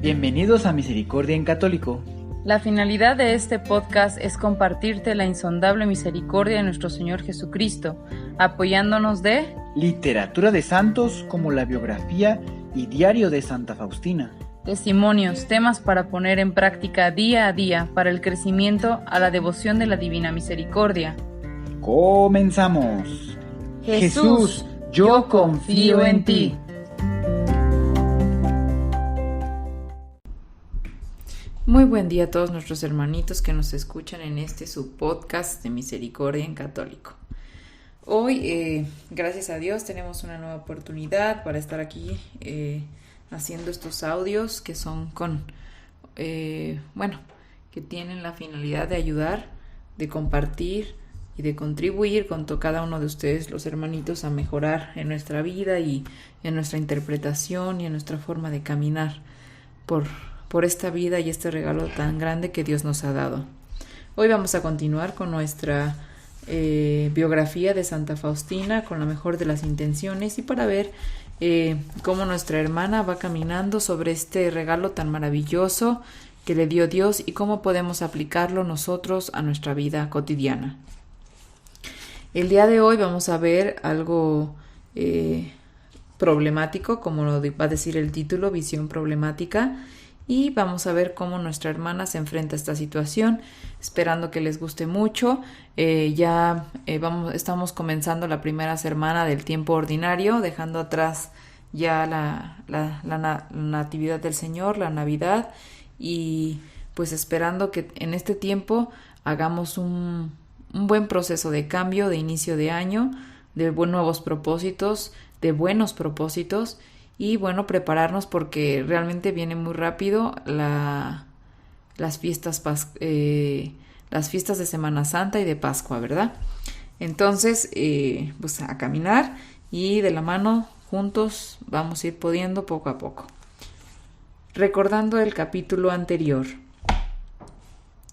Bienvenidos a Misericordia en Católico. La finalidad de este podcast es compartirte la insondable misericordia de nuestro Señor Jesucristo, apoyándonos de literatura de santos como la biografía y diario de Santa Faustina, testimonios, temas para poner en práctica día a día para el crecimiento a la devoción de la Divina Misericordia. ¡Comenzamos! Jesús, yo confío en ti. Muy buen día a todos nuestros hermanitos que nos escuchan en este su podcast de Misericordia en Católico. Hoy, gracias a Dios, tenemos una nueva oportunidad para estar aquí haciendo estos audios que son que tienen la finalidad de ayudar, de compartir y de contribuir con cada uno de ustedes, los hermanitos, a mejorar en nuestra vida y en nuestra interpretación y en nuestra forma de caminar por esta vida y este regalo tan grande que Dios nos ha dado. Hoy vamos a continuar con nuestra biografía de Santa Faustina con la mejor de las intenciones y para ver cómo nuestra hermana va caminando sobre este regalo tan maravilloso que le dio Dios y cómo podemos aplicarlo nosotros a nuestra vida cotidiana. El día de hoy vamos a ver algo problemático, como lo va a decir el título, visión problemática. Y vamos a ver cómo nuestra hermana se enfrenta a esta situación, esperando que les guste mucho. Estamos comenzando la primera semana del tiempo ordinario, dejando atrás ya la Natividad del Señor, la Navidad, y pues esperando que en este tiempo hagamos un buen proceso de cambio, de inicio de año, de nuevos propósitos, de buenos propósitos. Y bueno, prepararnos porque realmente viene muy rápido las fiestas de Semana Santa y de Pascua, ¿verdad? Entonces, pues a caminar y de la mano juntos vamos a ir pudiendo poco a poco. Recordando el capítulo anterior.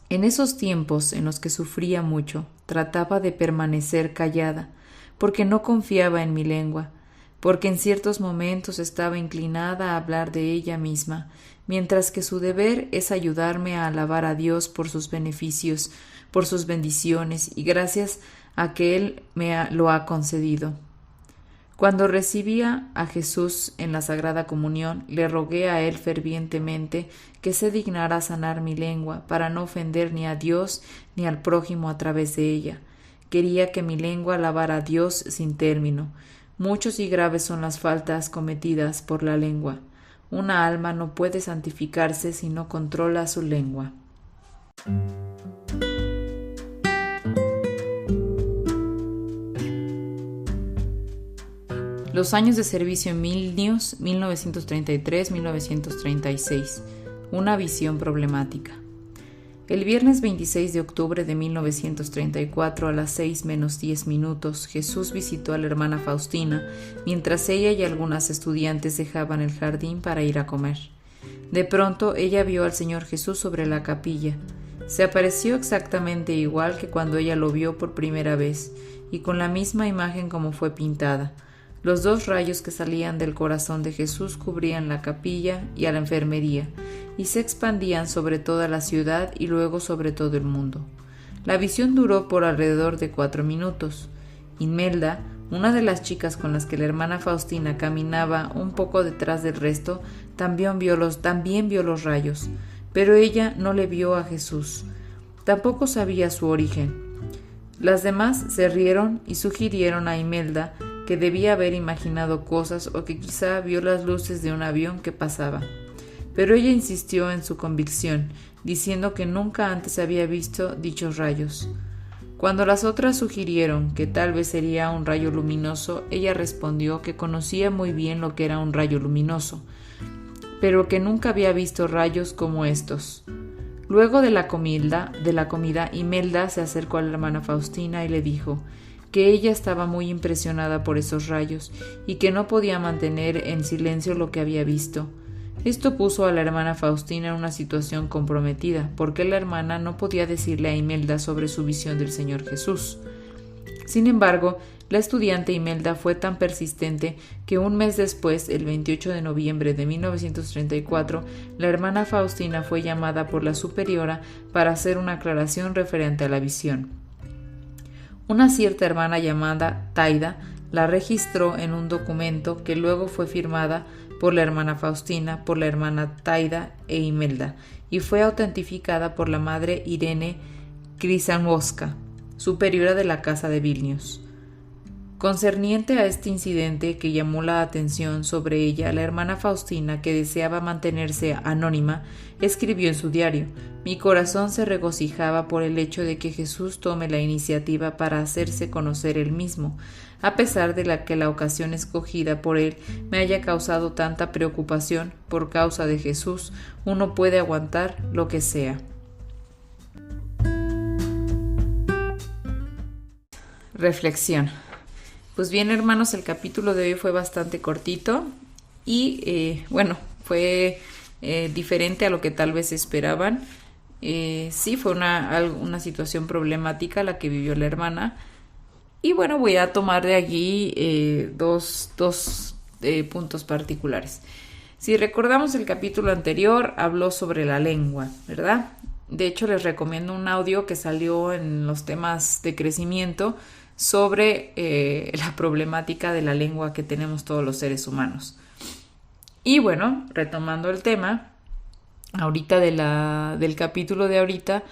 En esos tiempos en los que sufría mucho, trataba de permanecer callada, porque no confiaba en mi lengua, porque en ciertos momentos estaba inclinada a hablar de ella misma, mientras que su deber es ayudarme a alabar a Dios por sus beneficios, por sus bendiciones y gracias a que Él lo ha concedido. Cuando recibía a Jesús en la Sagrada Comunión, le rogué a Él fervientemente que se dignara sanar mi lengua para no ofender ni a Dios ni al prójimo a través de ella. Quería que mi lengua alabara a Dios sin término. Muchos y graves son las faltas cometidas por la lengua. Una alma no puede santificarse si no controla su lengua. Los años de servicio en Vilnius, 1933-1936. Una visión problemática. El viernes 26 de octubre de 1934 a las 6:10 Jesús visitó a la hermana Faustina mientras ella y algunas estudiantes dejaban el jardín para ir a comer. De pronto ella vio al Señor Jesús sobre la capilla. Se apareció exactamente igual que cuando ella lo vio por primera vez y con la misma imagen como fue pintada. Los dos rayos que salían del corazón de Jesús cubrían la capilla y a la enfermería, y se expandían sobre toda la ciudad y luego sobre todo el mundo. La visión duró por alrededor de 4 minutos. Imelda, una de las chicas con las que la hermana Faustina caminaba un poco detrás del resto, también vio los rayos, pero ella no le vio a Jesús. Tampoco sabía su origen. Las demás se rieron y sugirieron a Imelda que debía haber imaginado cosas o que quizá vio las luces de un avión que pasaba. Pero ella insistió en su convicción, diciendo que nunca antes había visto dichos rayos. Cuando las otras sugirieron que tal vez sería un rayo luminoso, ella respondió que conocía muy bien lo que era un rayo luminoso, pero que nunca había visto rayos como estos. Luego de la comida, Imelda se acercó a la hermana Faustina y le dijo que ella estaba muy impresionada por esos rayos y que no podía mantener en silencio lo que había visto. Esto puso a la hermana Faustina en una situación comprometida, porque la hermana no podía decirle a Imelda sobre su visión del Señor Jesús. Sin embargo, la estudiante Imelda fue tan persistente que un mes después, el 28 de noviembre de 1934, la hermana Faustina fue llamada por la superiora para hacer una aclaración referente a la visión. Una cierta hermana llamada Taida la registró en un documento que luego fue firmada por la hermana Faustina, por la hermana Taida e Imelda, y fue autentificada por la madre Irene Krysanowska, superiora de la Casa de Vilnius. Concerniente a este incidente que llamó la atención sobre ella, la hermana Faustina, que deseaba mantenerse anónima, escribió en su diario: «Mi corazón se regocijaba por el hecho de que Jesús tome la iniciativa para hacerse conocer él mismo, a pesar de que la ocasión escogida por él me haya causado tanta preocupación. Por causa de Jesús, uno puede aguantar lo que sea». Reflexión. Pues bien, hermanos, el capítulo de hoy fue bastante cortito y fue diferente a lo que tal vez esperaban. Sí, fue una situación problemática la que vivió la hermana. Y bueno, voy a tomar de allí dos puntos particulares. Si recordamos el capítulo anterior, habló sobre la lengua, ¿verdad? De hecho, les recomiendo un audio que salió en los temas de crecimiento sobre la problemática de la lengua que tenemos todos los seres humanos. Y bueno, retomando el tema, ahorita del capítulo de ahorita,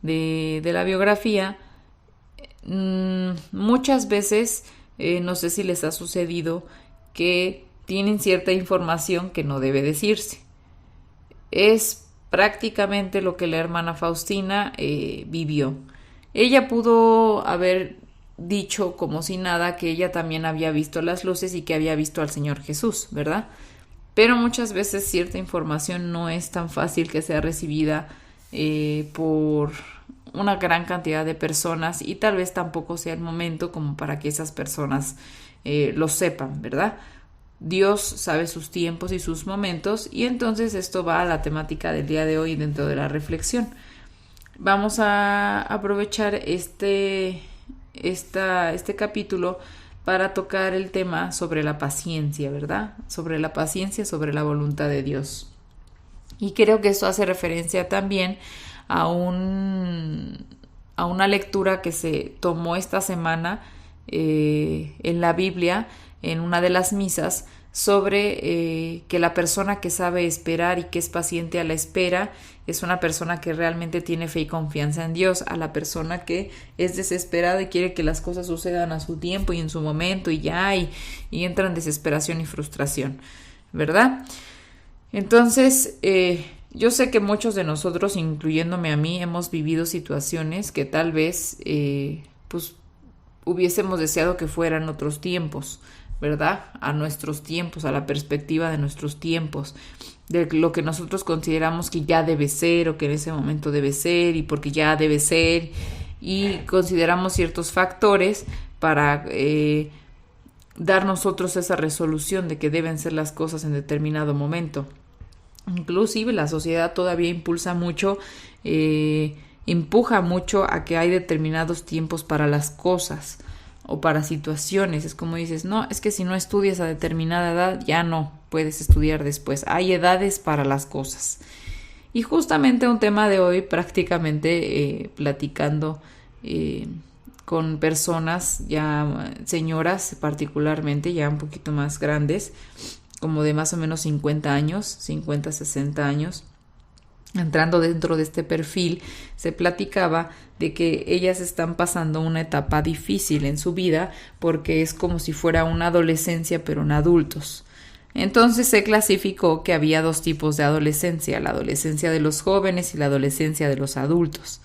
de la biografía, muchas veces, no sé si les ha sucedido, que tienen cierta información que no debe decirse. Es prácticamente lo que la hermana Faustina vivió. Ella pudo haber dicho como si nada que ella también había visto las luces y que había visto al Señor Jesús, ¿verdad? Pero muchas veces cierta información no es tan fácil que sea recibida por una gran cantidad de personas, y tal vez tampoco sea el momento como para que esas personas lo sepan, ¿verdad? Dios sabe sus tiempos y sus momentos, y entonces esto va a la temática del día de hoy dentro de la reflexión. Vamos a aprovechar este capítulo para tocar el tema sobre la paciencia, ¿verdad? Sobre la paciencia, sobre la voluntad de Dios. Y creo que esto hace referencia también a una lectura que se tomó esta semana en la Biblia, en una de las misas, sobre que la persona que sabe esperar y que es paciente a la espera es una persona que realmente tiene fe y confianza en Dios. A la persona que es desesperada y quiere que las cosas sucedan a su tiempo y en su momento y entra en desesperación y frustración, ¿verdad? Entonces, yo sé que muchos de nosotros, incluyéndome a mí, hemos vivido situaciones que tal vez hubiésemos deseado que fueran otros tiempos, ¿verdad? A nuestros tiempos, a la perspectiva de nuestros tiempos, de lo que nosotros consideramos que ya debe ser o que en ese momento debe ser y porque ya debe ser, y consideramos ciertos factores para dar nosotros esa resolución de que deben ser las cosas en determinado momento. Inclusive la sociedad todavía empuja mucho a que hay determinados tiempos para las cosas o para situaciones. Es como dices, no, es que si no estudias a determinada edad, ya no puedes estudiar después. Hay edades para las cosas. Y justamente un tema de hoy, prácticamente platicando con personas, ya señoras particularmente, ya un poquito más grandes, como de más o menos 50 años, 50, 60 años, entrando dentro de este perfil, se platicaba de que ellas están pasando una etapa difícil en su vida porque es como si fuera una adolescencia pero en adultos. Entonces se clasificó que había dos tipos de adolescencia, la adolescencia de los jóvenes y la adolescencia de los adultos.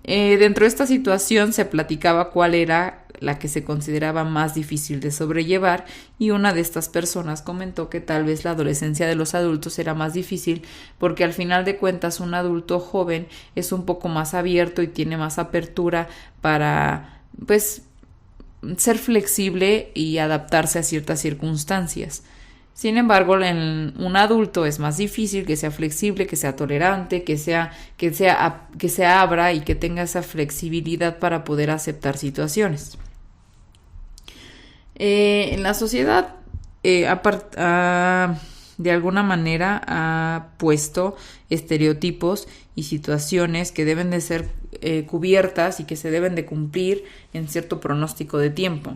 Dentro de esta situación se platicaba cuál era la que se consideraba más difícil de sobrellevar, y una de estas personas comentó que tal vez la adolescencia de los adultos era más difícil porque al final de cuentas un adulto joven es un poco más abierto y tiene más apertura para ser flexible y adaptarse a ciertas circunstancias. Sin embargo, en un adulto es más difícil que sea flexible, que sea tolerante, que se abra y que tenga esa flexibilidad para poder aceptar situaciones. En la sociedad, de alguna manera, ha puesto estereotipos y situaciones que deben de ser cubiertas y que se deben de cumplir en cierto pronóstico de tiempo.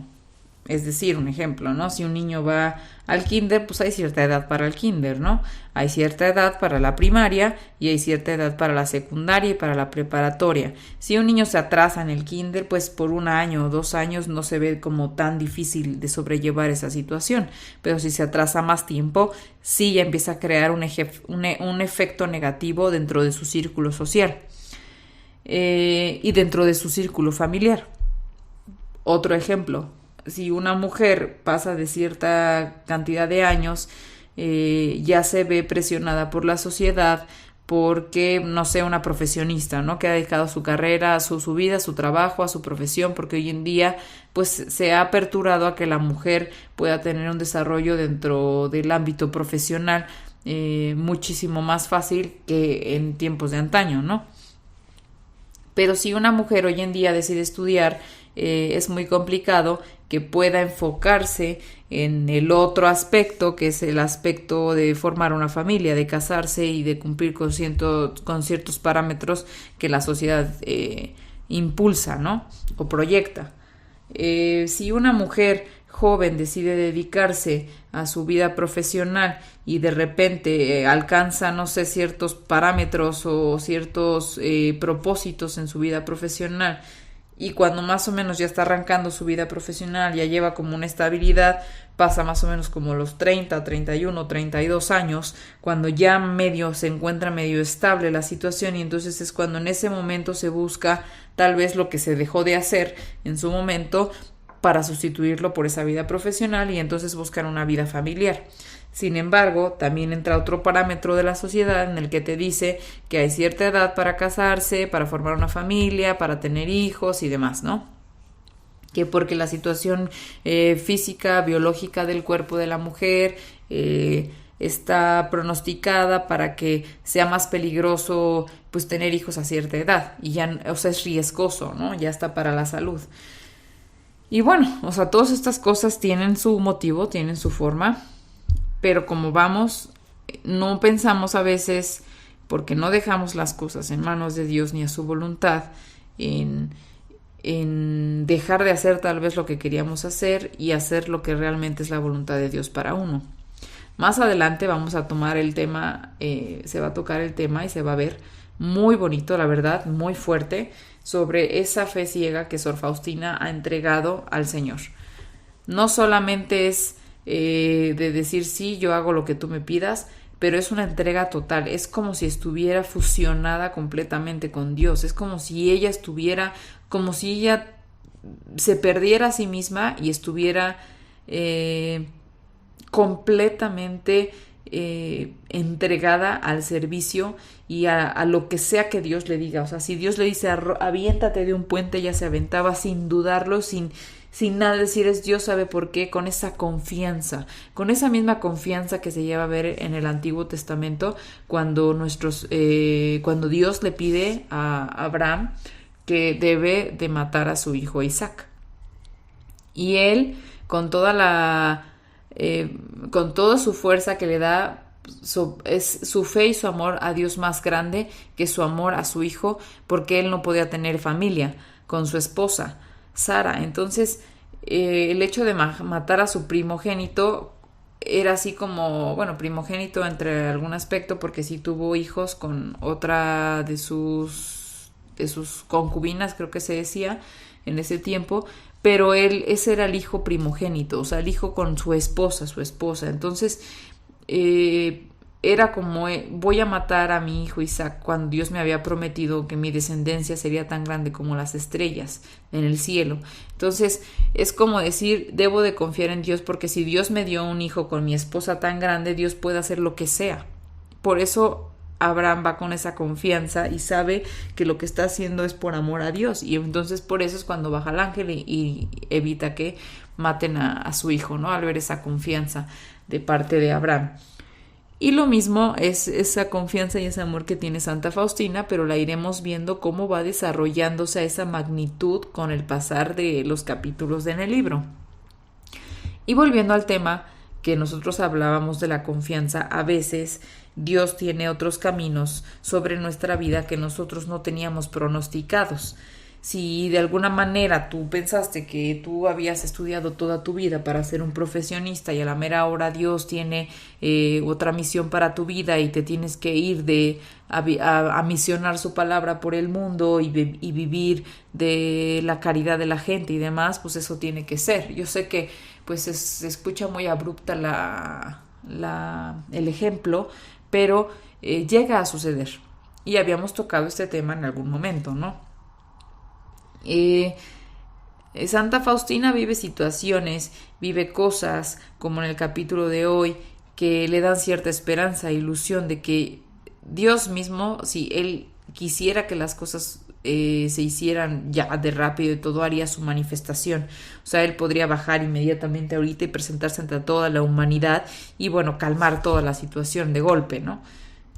Es decir, un ejemplo, ¿no? Si un niño va al kinder, pues hay cierta edad para el kinder, ¿no? Hay cierta edad para la primaria y hay cierta edad para la secundaria y para la preparatoria. Si un niño se atrasa en el kinder, pues por 1 año o 2 años no se ve como tan difícil de sobrellevar esa situación. Pero si se atrasa más tiempo, sí ya empieza a crear un efecto negativo dentro de su círculo social y dentro de su círculo familiar. Otro ejemplo. Si una mujer pasa de cierta cantidad de años, ya se ve presionada por la sociedad porque, no sé, una profesionista, ¿no? Que ha dedicado su carrera, su vida, su trabajo, a su profesión, porque hoy en día pues se ha aperturado a que la mujer pueda tener un desarrollo dentro del ámbito profesional muchísimo más fácil que en tiempos de antaño, ¿no? Pero si una mujer hoy en día decide estudiar, es muy complicado que pueda enfocarse en el otro aspecto, que es el aspecto de formar una familia, de casarse y de cumplir con ciertos parámetros que la sociedad impulsa, ¿no? O proyecta. Si una mujer joven decide dedicarse a su vida profesional y de repente alcanza, no sé, ciertos parámetros o ciertos propósitos en su vida profesional, y cuando más o menos ya está arrancando su vida profesional, ya lleva como una estabilidad, pasa más o menos como los 30, 31, 32 años, cuando ya se encuentra medio estable la situación, y entonces es cuando en ese momento se busca tal vez lo que se dejó de hacer en su momento para sustituirlo por esa vida profesional y entonces buscar una vida familiar. Sin embargo, también entra otro parámetro de la sociedad en el que te dice que hay cierta edad para casarse, para formar una familia, para tener hijos y demás, ¿no? Que porque la situación física, biológica del cuerpo de la mujer está pronosticada para que sea más peligroso pues tener hijos a cierta edad y ya, o sea, es riesgoso, ¿no? Ya está para la salud. Y bueno, o sea, todas estas cosas tienen su motivo, tienen su forma. Pero como vamos, no pensamos a veces, porque no dejamos las cosas en manos de Dios ni a su voluntad, en dejar de hacer tal vez lo que queríamos hacer y hacer lo que realmente es la voluntad de Dios para uno. Más adelante vamos a tomar el tema, se va a tocar el tema y se va a ver muy bonito, la verdad, muy fuerte, sobre esa fe ciega que Sor Faustina ha entregado al Señor. No solamente es de decir sí, yo hago lo que tú me pidas, pero es una entrega total, es como si estuviera fusionada completamente con Dios, es como si ella se perdiera a sí misma y estuviera completamente entregada al servicio y a lo que sea que Dios le diga. O sea, si Dios le dice aviéntate de un puente, ella se aventaba sin dudarlo, sin nada decir, es Dios sabe por qué, con esa confianza, con esa misma confianza que se lleva a ver en el Antiguo Testamento cuando Dios le pide a Abraham que debe de matar a su hijo Isaac. Y él, con toda su fuerza que le da, es su fe y su amor a Dios más grande que su amor a su hijo, porque él no podía tener familia con su esposa Sara. Entonces el hecho de matar a su primogénito era así como, bueno, primogénito entre algún aspecto, porque sí tuvo hijos con otra de sus concubinas, creo que se decía en ese tiempo, pero ese era el hijo primogénito, o sea, el hijo con su esposa. Entonces era como, voy a matar a mi hijo Isaac, cuando Dios me había prometido que mi descendencia sería tan grande como las estrellas en el cielo. Entonces es como decir, debo de confiar en Dios, porque si Dios me dio un hijo con mi esposa tan grande, Dios puede hacer lo que sea. Por eso Abraham va con esa confianza y sabe que lo que está haciendo es por amor a Dios, y entonces por eso es cuando baja el ángel y evita que maten a su hijo, ¿no? Al ver esa confianza. de parte de Abraham. Y lo mismo es esa confianza y ese amor que tiene Santa Faustina, pero la iremos viendo cómo va desarrollándose a esa magnitud con el pasar de los capítulos en el libro. Y volviendo al tema que nosotros hablábamos de la confianza, a veces Dios tiene otros caminos sobre nuestra vida que nosotros no teníamos pronosticados. Si de alguna manera tú pensaste que tú habías estudiado toda tu vida para ser un profesionista y a la mera hora Dios tiene otra misión para tu vida y te tienes que ir a misionar su palabra por el mundo y vivir de la caridad de la gente y demás, pues eso tiene que ser. Yo sé que pues se escucha muy abrupta el ejemplo, pero llega a suceder. Y habíamos tocado este tema en algún momento, ¿no? Santa Faustina vive situaciones, vive cosas, como en el capítulo de hoy, que le dan cierta esperanza, ilusión de que Dios mismo, si Él quisiera que las cosas se hicieran ya de rápido y todo, haría su manifestación. O sea, Él podría bajar inmediatamente ahorita y presentarse ante toda la humanidad y, bueno, calmar toda la situación de golpe, ¿no?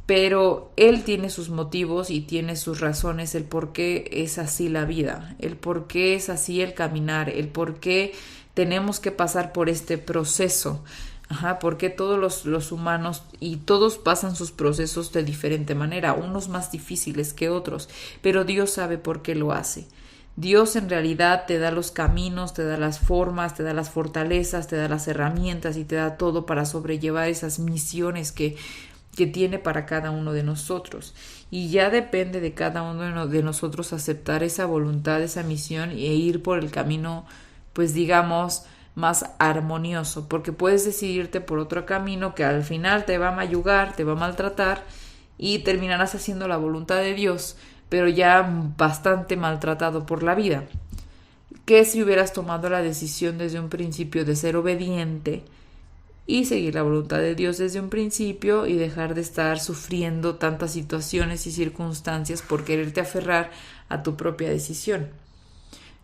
Pero Él tiene sus motivos y tiene sus razones, el por qué es así la vida, el por qué es así el caminar, el por qué tenemos que pasar por este proceso. Porque todos los humanos y todos pasan sus procesos de diferente manera, unos más difíciles que otros, pero Dios sabe por qué lo hace. Dios en realidad te da los caminos, te da las formas, te da las fortalezas, te da las herramientas y te da todo para sobrellevar esas misiones que tiene para cada uno de nosotros. Y ya depende de cada uno de nosotros aceptar esa voluntad, esa misión e ir por el camino, pues digamos, más armonioso, porque puedes decidirte por otro camino que al final te va a mayugar, te va a maltratar y terminarás haciendo la voluntad de Dios, pero ya bastante maltratado por la vida. ¿Qué si hubieras tomado la decisión desde un principio de ser obediente y seguir la voluntad de Dios desde un principio y dejar de estar sufriendo tantas situaciones y circunstancias por quererte aferrar a tu propia decisión?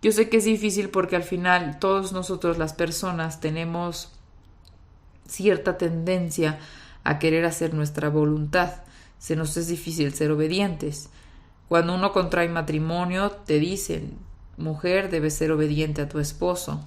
Yo sé que es difícil porque al final todos nosotros las personas tenemos cierta tendencia a querer hacer nuestra voluntad. Se nos es difícil ser obedientes. Cuando uno contrae matrimonio te dicen, mujer, debes ser obediente a tu esposo.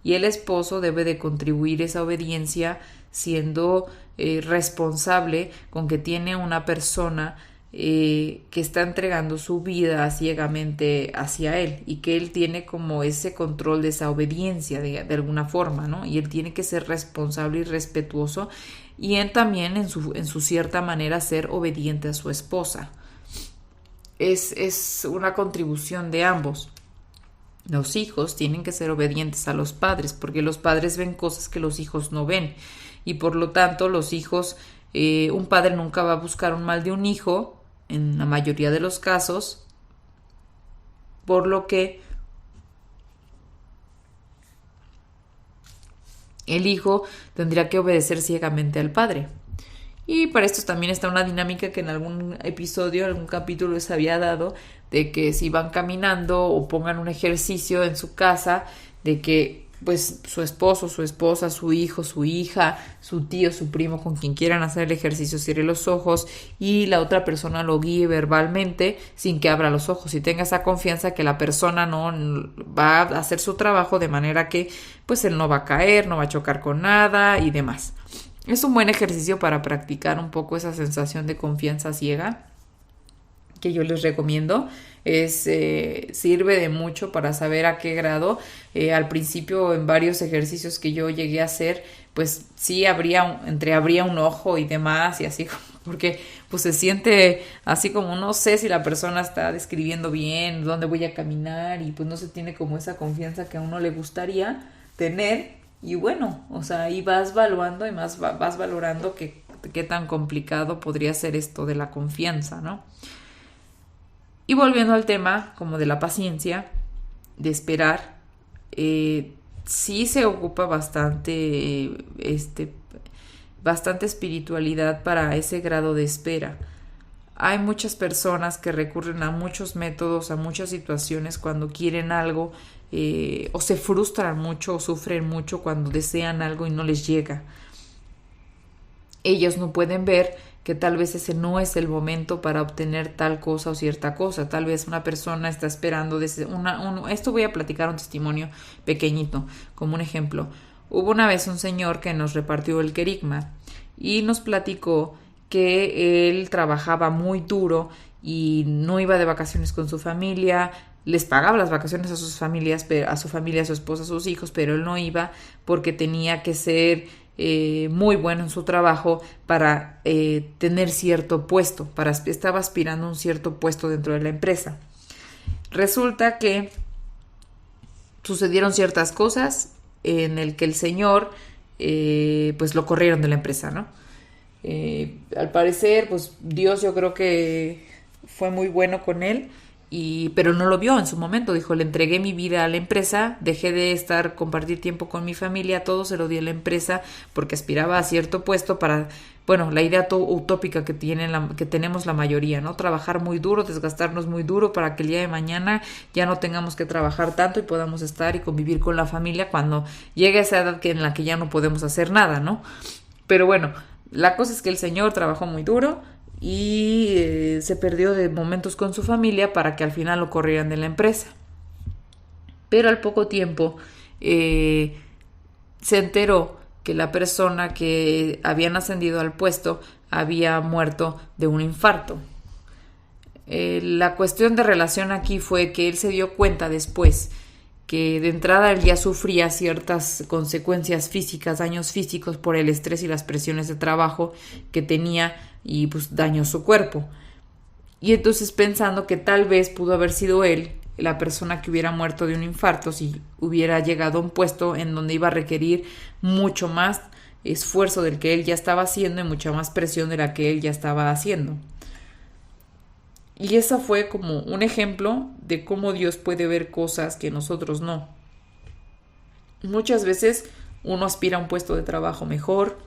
Y el esposo debe de contribuir esa obediencia siendo responsable con que tiene una persona que está entregando su vida ciegamente hacia él y que él tiene como ese control de esa obediencia de alguna forma, ¿no? Y él tiene que ser responsable y respetuoso y él también en su cierta manera ser obediente a su esposa. Es una contribución de ambos. Los hijos tienen que ser obedientes a los padres porque los padres ven cosas que los hijos no ven y por lo tanto los hijos, un padre nunca va a buscar un mal de un hijo en la mayoría de los casos, por lo que el hijo tendría que obedecer ciegamente al padre. Y para esto también está una dinámica que en algún episodio, algún capítulo les había dado, de que si van caminando o pongan un ejercicio en su casa, de que pues su esposo, su esposa, su hijo, su hija, su tío, su primo, con quien quieran hacer el ejercicio, cierre los ojos y la otra persona lo guíe verbalmente sin que abra los ojos y tenga esa confianza que la persona no va a hacer su trabajo de manera que pues él no va a caer, no va a chocar con nada y demás. Es un buen ejercicio para practicar un poco esa sensación de confianza ciega que yo les recomiendo. Sirve de mucho para saber a qué grado. Al principio en varios ejercicios que yo llegué a hacer, pues sí abría un ojo y demás y así, porque pues se siente así como no sé si la persona está describiendo bien dónde voy a caminar y pues no se tiene como esa confianza que a uno le gustaría tener. Y bueno, o sea, ahí vas evaluando y más vas valorando qué tan complicado podría ser esto de la confianza, ¿no? Y volviendo al tema como de la paciencia, de esperar, sí se ocupa bastante espiritualidad para ese grado de espera. Hay muchas personas que recurren a muchos métodos, a muchas situaciones cuando quieren algo, o se frustran mucho o sufren mucho cuando desean algo y no les llega. ellos no pueden ver que tal vez ese no es el momento para obtener tal cosa o cierta cosa. Tal vez una persona está esperando esto voy a platicar un testimonio pequeñito, como un ejemplo. Hubo una vez un señor que nos repartió el querigma y nos platicó que él trabajaba muy duro y no iba de vacaciones con su familia, les pagaba las vacaciones a sus familias, a su familia, a su esposa, a sus hijos, pero él no iba porque tenía que ser muy bueno en su trabajo para tener cierto puesto, estaba aspirando a un cierto puesto dentro de la empresa. Resulta que sucedieron ciertas cosas en el que el señor pues lo corrieron de la empresa, ¿no? Al parecer, pues Dios, yo creo que fue muy bueno con él, pero no lo vio en su momento. Dijo, le entregué mi vida a la empresa, dejé de compartir tiempo con mi familia, todo se lo di a la empresa porque aspiraba a cierto puesto para, bueno, la idea utópica que tenemos la mayoría, ¿no? Trabajar muy duro, desgastarnos muy duro para que el día de mañana ya no tengamos que trabajar tanto y podamos estar y convivir con la familia cuando llegue esa edad en la que ya no podemos hacer nada, ¿no? Pero bueno, la cosa es que el señor trabajó muy duro y se perdió de momentos con su familia para que al final lo corrieran de la empresa. Pero al poco tiempo se enteró que la persona que habían ascendido al puesto había muerto de un infarto. La cuestión de relación aquí fue que él se dio cuenta después que de entrada él ya sufría ciertas consecuencias físicas, daños físicos por el estrés y las presiones de trabajo que tenía y pues dañó su cuerpo. Y entonces pensando que tal vez pudo haber sido él la persona que hubiera muerto de un infarto si hubiera llegado a un puesto en donde iba a requerir mucho más esfuerzo del que él ya estaba haciendo y mucha más presión de la que él ya estaba haciendo. Y esa fue como un ejemplo de cómo Dios puede ver cosas que nosotros no. Muchas veces uno aspira a un puesto de trabajo mejor,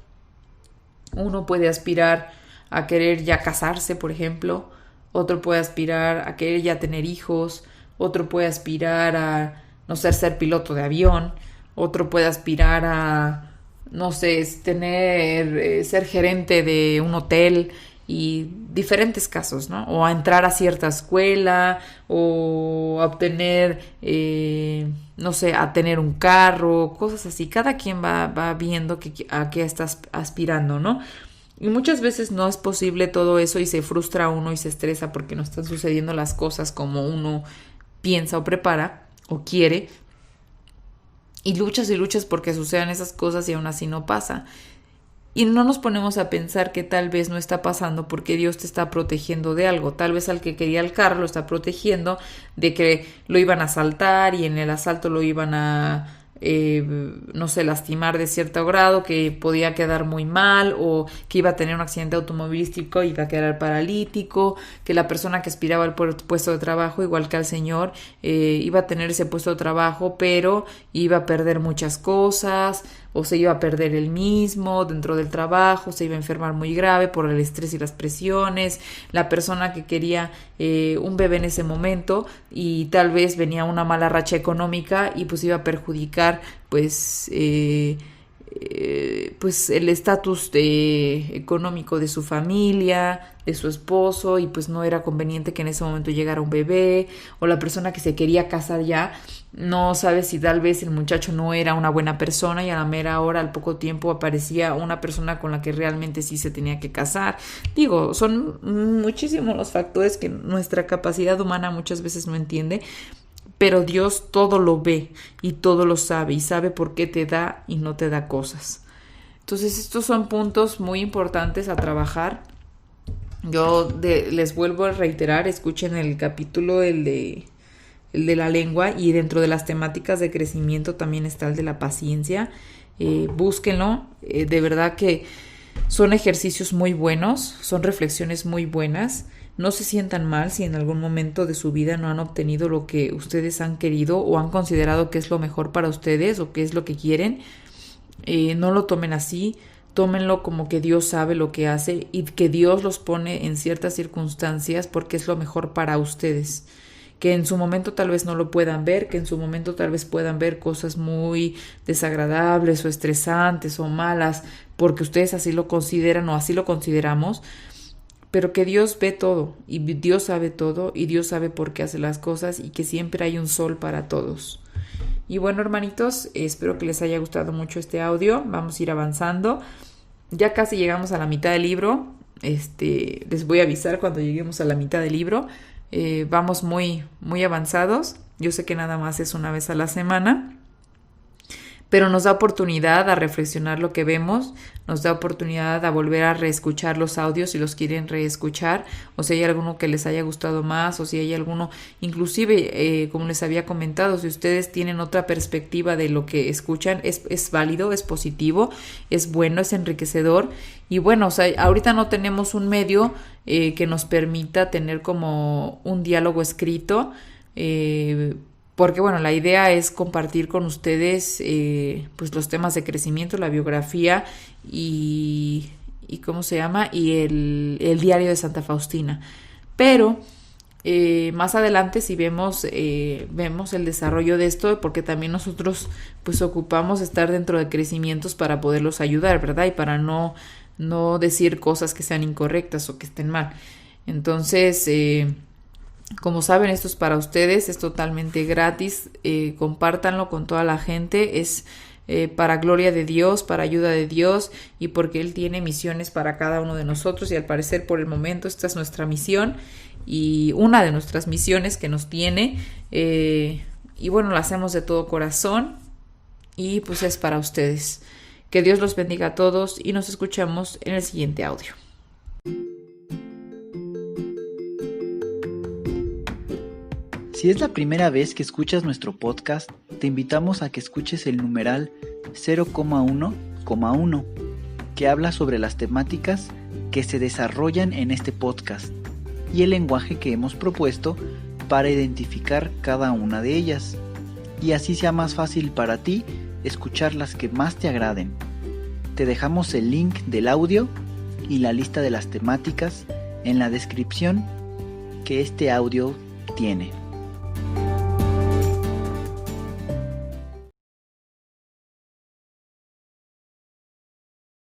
uno puede aspirar a querer ya casarse, por ejemplo, otro puede aspirar a querer ya tener hijos, otro puede aspirar a, no sé, ser piloto de avión, otro puede aspirar a, no sé, ser gerente de un hotel y diferentes casos, ¿no? O a entrar a cierta escuela o a obtener, no sé, a tener un carro, cosas así. Cada quien va viendo a qué estás aspirando, ¿no? Y muchas veces no es posible todo eso y se frustra uno y se estresa porque no están sucediendo las cosas como uno piensa o prepara o quiere. Y luchas porque sucedan esas cosas y aún así no pasa. Y no nos ponemos a pensar que tal vez no está pasando porque Dios te está protegiendo de algo. Tal vez al que quería el carro lo está protegiendo de que lo iban a asaltar y en el asalto lo iban a, no sé, lastimar de cierto grado, que podía quedar muy mal o que iba a tener un accidente automovilístico y iba a quedar paralítico, que la persona que aspiraba al puesto de trabajo, igual que al Señor, iba a tener ese puesto de trabajo, pero iba a perder muchas cosas o se iba a perder él mismo dentro del trabajo, se iba a enfermar muy grave por el estrés y las presiones, la persona que quería un bebé en ese momento y tal vez venía una mala racha económica y pues iba a perjudicar pues el estatus económico de su familia, de su esposo, y pues no era conveniente que en ese momento llegara un bebé, o la persona que se quería casar ya no sabe si tal vez el muchacho no era una buena persona y a la mera hora, al poco tiempo, aparecía una persona con la que realmente sí se tenía que casar. Digo, son muchísimos los factores que nuestra capacidad humana muchas veces no entiende, pero Dios todo lo ve y todo lo sabe y sabe por qué te da y no te da cosas. Entonces estos son puntos muy importantes a trabajar. Yo les vuelvo a reiterar, escuchen el capítulo, el de la lengua, y dentro de las temáticas de crecimiento también está el de la paciencia. Búsquenlo, de verdad que son ejercicios muy buenos, son reflexiones muy buenas. No se sientan mal si en algún momento de su vida no han obtenido lo que ustedes han querido o han considerado que es lo mejor para ustedes o que es lo que quieren. No lo tomen así, tómenlo como que Dios sabe lo que hace y que Dios los pone en ciertas circunstancias porque es lo mejor para ustedes. Que en su momento tal vez no lo puedan ver, que en su momento tal vez puedan ver cosas muy desagradables o estresantes o malas porque ustedes así lo consideran o así lo consideramos, pero que Dios ve todo y Dios sabe todo y Dios sabe por qué hace las cosas y que siempre hay un sol para todos. Y bueno, hermanitos, espero que les haya gustado mucho este audio. Vamos a ir avanzando. Ya casi llegamos a la mitad del libro. Les voy a avisar cuando lleguemos a la mitad del libro. Vamos muy, muy avanzados. Yo sé que nada más es una vez a la semana, pero nos da oportunidad a reflexionar lo que vemos, nos da oportunidad a volver a reescuchar los audios si los quieren reescuchar, o si hay alguno que les haya gustado más, o si hay alguno, inclusive, como les había comentado, si ustedes tienen otra perspectiva de lo que escuchan, es válido, es positivo, es bueno, es enriquecedor. Y bueno, o sea, ahorita no tenemos un medio que nos permita tener como un diálogo escrito, porque bueno, la idea es compartir con ustedes pues los temas de crecimiento, la biografía y ¿cómo se llama? Y el diario de Santa Faustina. Pero más adelante si vemos el desarrollo de esto, porque también nosotros pues ocupamos estar dentro de crecimientos para poderlos ayudar, ¿verdad? Y para no decir cosas que sean incorrectas o que estén mal. Entonces, como saben, esto es para ustedes, es totalmente gratis, compártanlo con toda la gente, es para gloria de Dios, para ayuda de Dios y porque Él tiene misiones para cada uno de nosotros y al parecer por el momento esta es nuestra misión y una de nuestras misiones que nos tiene y bueno, la hacemos de todo corazón y pues es para ustedes. Que Dios los bendiga a todos y nos escuchamos en el siguiente audio. Si es la primera vez que escuchas nuestro podcast, te invitamos a que escuches el numeral 0,1,1, que habla sobre las temáticas que se desarrollan en este podcast y el lenguaje que hemos propuesto para identificar cada una de ellas, y así sea más fácil para ti escuchar las que más te agraden. Te dejamos el link del audio y la lista de las temáticas en la descripción que este audio tiene.